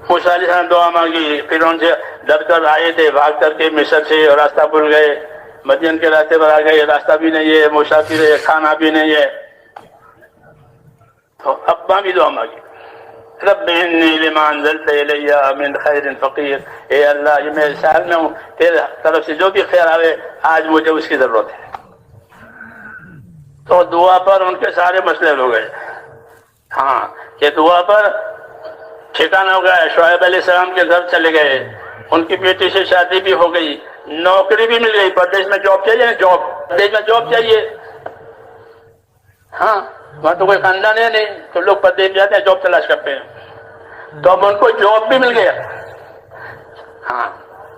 موسیٰ علیہ السلام دعا مانگی، پھر ان سے ڈر کر آئے تھے بھاگ کر کے مصر سے، اور راستہ بھول گئے، مدین کے راستے پر آ گئے، راستہ بھی نہیں ہے، مسافر ہے، کھانا بھی نہیں ہے، تو ابا بھی دعا مانگی، رب انی لما انزلت الی من خیر فقیر، اے اللہ یہ میں اس حال میں ہوں، تیرے طرف سے جو بھی خیر آئے آج مجھے اس کی ضرورت ہے۔ تو دعا پر ان کے سارے مسئلے ہو گئے۔ ہاں کہ دعا پر ٹھکانہ ہو گیا، شعیب علیہ السلام کے گھر چلے گئے، ان کی بیٹی سے شادی بھی ہو گئی، نوکری بھی مل گئی، پردیش میں جاب چاہیے، جاب پردیش میں جاب چاہیے، ہاں وہاں تو کوئی خاندان ہے نہیں، تو لوگ پردیش جاتے ہیں جاب تلاش کرتے ہیں، تو اب ان کو جاب بھی مل گیا۔ ہاں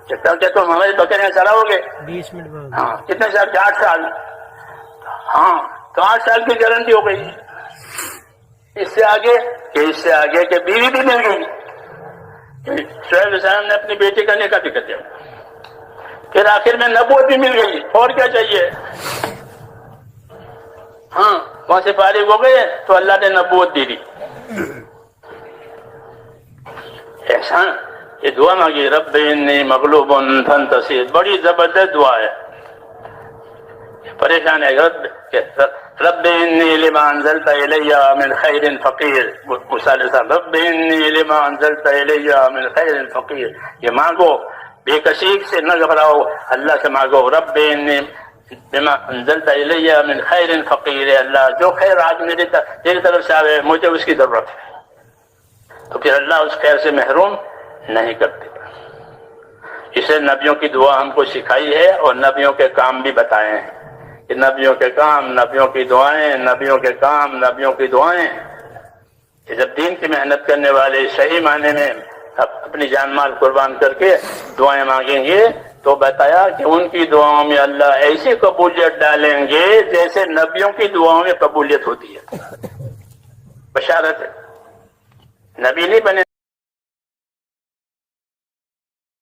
کہ تم ہمارے بکریاں چلاؤ گے، 20 منٹ بعد ہاں کتنے سال؟ 8 سال، ہاں تو 8 سال کی گارنٹی ہو گئی۔ اس سے آگے کہ بیوی بھی مل گئی، شعیب علیہ السلام نے اپنی بیٹی کا نکاح بھی کر دیا، پھر آخر میں نبوت بھی مل گئی، اور کیا چاہیے؟ ہاں وہاں سے فارغ ہو گئے تو اللہ نے نبوت دے دی۔ احسان یہ دعا مانگی، رب انی مغلوب فانتصر، بڑی زبردست دعا ہے، پریشان ہے، رب انی لما انزلت الی من خیر فقیر، موسیٰ علیہ السلام رب انی لما انزلت الی من خیر فقیر، یہ مانگو، بے کسی سے نہ گھبراؤ، اللہ سے مانگو، رب انی لما انزلت الی من خیر فقیر، اللہ جو خیر آج تیری طرف سے آئے مجھے اس کی ضرورت ہے، تو پھر اللہ اس خیر سے محروم نہیں کرتے۔ اسے نبیوں کی دعا ہم کو سکھائی ہے، اور نبیوں کے کام بھی بتائے ہیں کہ نبیوں کے کام، نبیوں کی دعائیں، نبیوں کے کام، نبیوں کی دعائیں، کہ جب دین کی محنت کرنے والے صحیح معنی میں اپنی جان مال قربان کر کے دعائیں مانگیں گے، تو بتایا کہ ان کی دعاؤں میں اللہ ایسی قبولیت ڈالیں گے جیسے نبیوں کی دعاؤں میں قبولیت ہوتی ہے۔ بشارت ہے، نبی نہیں بنے